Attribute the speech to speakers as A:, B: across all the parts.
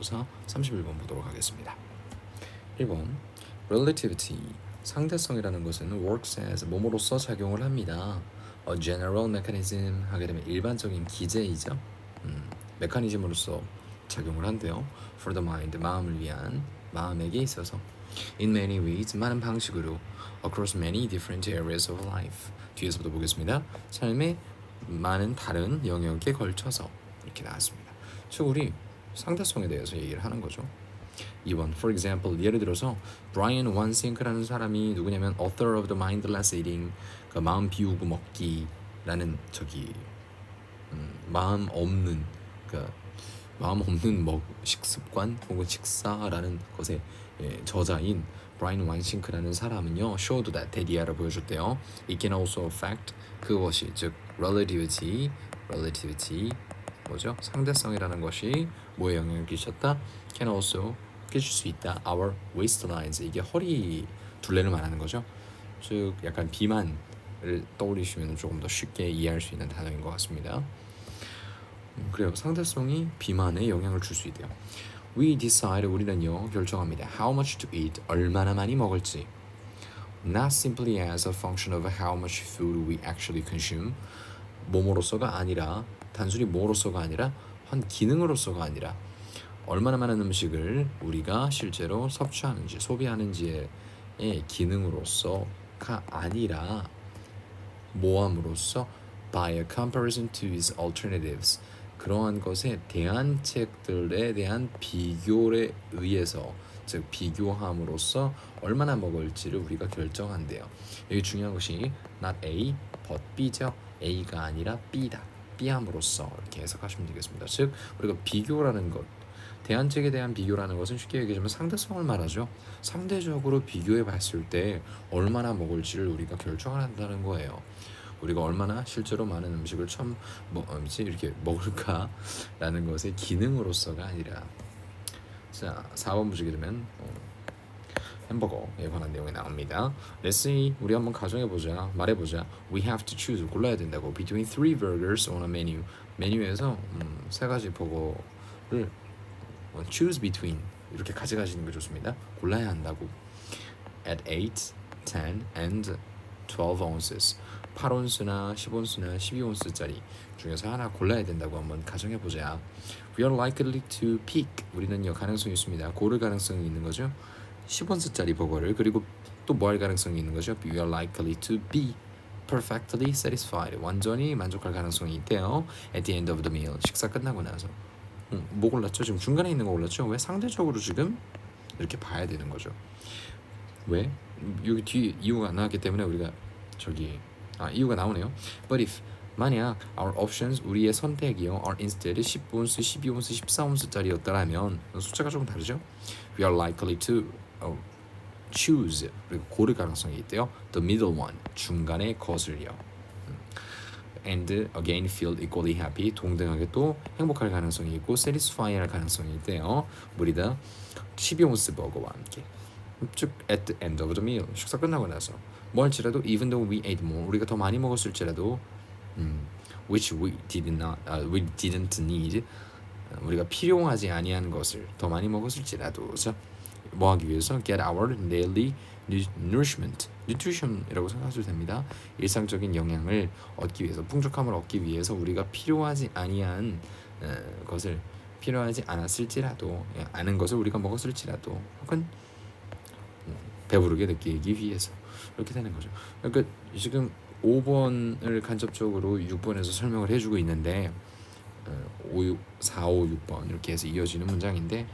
A: 모의고사 31번 보도록 하겠습니다. 1번 Relativity 상대성이라는 것은 works as 뭐뭐로서 작용을 합니다. A general mechanism 하게 되면 일반적인 기제이죠. 메커니즘으로서 작용을 한대요. For the mind 마음을 위한 마음에게 있어서 in many ways 많은 방식으로 across many different areas of life 뒤에서부터 보겠습니다. 삶의 많은 다른 영역에 걸쳐서 이렇게 나왔습니다. 즉 우리 상대성에 대해서 얘기를 하는 거죠. 2번 For example 예를 들어서 Brian Wansink라는 사람이 누구냐면 author of the mindless eating 그 마음 비우고 먹기라는 마음 없는 그 마음 없는 식습관 혹은 식사라는 것의 저자인 브라이언 완싱크라는 사람은요 showed that 데디아를 보여줬대요. It can also affect 그것이 즉 relativity 뭐죠? 상대성이라는 것이 뭐에 영향을 끼쳤다? Can also 끼칠 수 있다. Our waistlines 이게 허리 둘레를 말하는 거죠. 즉 약간 비만을 떠올리시면 조금 더 쉽게 이해할 수 있는 단어인 것 같습니다. 그래요. 상대성이 비만에 영향을 줄 수 있대요. We decide 우리는요 결정합니다. How much to eat 얼마나 많이 먹을지. Not simply as a function of how much food we actually consume. 뭐뭐로서가 아니라 단순히 뭐로서가 아니라 한 기능으로서가 아니라 얼마나 많은 음식을 우리가 실제로 섭취하는지 소비하는지의 기능으로서가 아니라 모함으로써 by a comparison to its alternatives 그러한 것에 대안책들에 대한 비교에 의해서 즉 비교함으로써 얼마나 먹을지를 우리가 결정한대요. 여기 중요한 것이 not A but B죠. A가 아니라 B다. B함으로써 이렇게 해석하시면 되겠습니다. 즉 우리가 비교라는 것 대안책에 대한 비교라는 것은 쉽게 얘기하자면 상대성을 말하죠. 상대적으로 비교해 봤을 때 얼마나 먹을지를 우리가 결정한다는 거예요. 우리가 얼마나 실제로 많은 음식을 이렇게 먹을까라는 것의 기능으로서가 아니라 자 4번 보시게 되면 햄버거에 관한 내용이 나옵니다. Let's say 우리 한번 가정해보자 말해보자 We have to choose 골라야 된다고 between 3 burgers on a menu 메뉴에서 세 가지 버거를 choose between 이렇게 가져가시는 게 좋습니다. 골라야 한다고 at 8, 10 and 12 ounces 8온스나 10온스나 12온스짜리 중에서 하나 골라야 된다고 한번 가정해보자. We are likely to pick 우리는요 가능성이 있습니다. 고를 가능성이 있는 거죠. 10온스짜리 버거를 그리고 또 뭐 할 가능성이 있는 거죠. We are likely to be perfectly satisfied 완전히 만족할 가능성이 있대요. At the end of the meal 식사 끝나고 나서 뭐 골랐죠? 지금 중간에 있는 거 골랐죠? 왜 상대적으로 지금 이렇게 봐야 되는 거죠. 왜? 여기 뒤 이유가 나왔기 때문에 우리가 이유가 나오네요. But if 만약 our options 우리의 선택이요 are instead 10온스, 12온스, 14온스짜리였다면 숫자가 조금 다르죠? We are likely to choose 그리고 고를 가능성이 있대요. The middle one 중간의 것을요. And again feel equally happy 동등하게 또 행복할 가능성이 있고 satisfy 할 가능성이 있대요. 우리가 12온스 버거와 함께 즉 at the end of the meal 식사 끝나고 나서 뭐 할지라도 even though we ate more 우리가 더 많이 먹었을지라도 which we didn't need 우리가 필요하지 아니한 것을 더 많이 먹었을지라도 뭐 하기 위해서 get our daily nourishment nutrition이라고 생각하셔도 됩니다. 일상적인 영양을 얻기 위해서 풍족함을 얻기 위해서 우리가 필요하지 아니한 것을 필요하지 않았을지라도 아는 것을 우리가 먹었을지라도 혹은 배부르게 느끼기 위해서 이렇게 되는 거죠. 그러니까 지금 5번을 간접적으로 6번에서 설명을 해주고 있는데 4, 5, 6번 이렇게 해서 이어지는 문장인데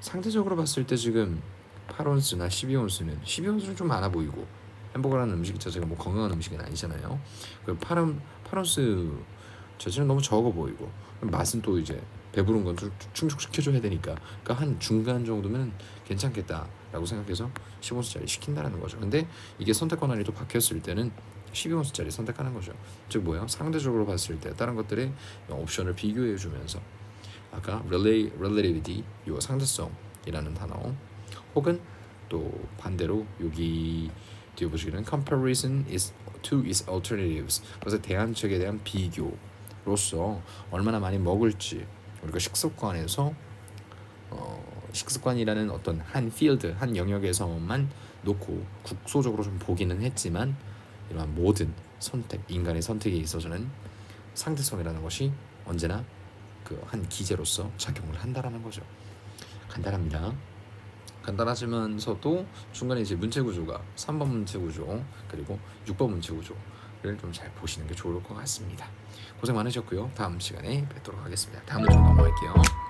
A: 상대적으로 봤을 때 지금 8온스나 12온스는 좀 많아 보이고 햄버거라는 음식 자체가 뭐 건강한 음식은 아니잖아요. 그 8온스 자체는 너무 적어 보이고 맛은 또 이제 배부른 건 충족시켜줘야 되니까 그러니까 한 중간 정도면 괜찮겠다라고 생각해서 10온스짜리 시킨다는 거죠. 근데 이게 선택 권한이 또 바뀌었을 때는 12온스짜리 선택하는 거죠. 즉 뭐예요? 상대적으로 봤을 때 다른 것들의 옵션을 비교해 주면서 아까 relativity 요 상대성이라는 단어 혹은 또 반대로 여기 뒤에 보시기는 comparison is to its alternatives 그래서 대안책에 대한 비교로서 얼마나 많이 먹을지 우리가 식습관에서 식습관이라는 어떤 한 필드, 한 영역에서만 놓고 국소적으로 좀 보기는 했지만 이러한 모든 선택, 인간의 선택에 있어서는 상대성이라는 것이 언제나 그 한 기제로서 작용을 한다라는 거죠. 간단합니다. 간단하지만서도 중간에 이제 문체 구조가 3번 문체 구조 그리고 6번 문체 구조를 좀 잘 보시는 게 좋을 것 같습니다. 고생 많으셨고요. 다음 시간에 뵙도록 하겠습니다. 다음 문제 넘어갈게요.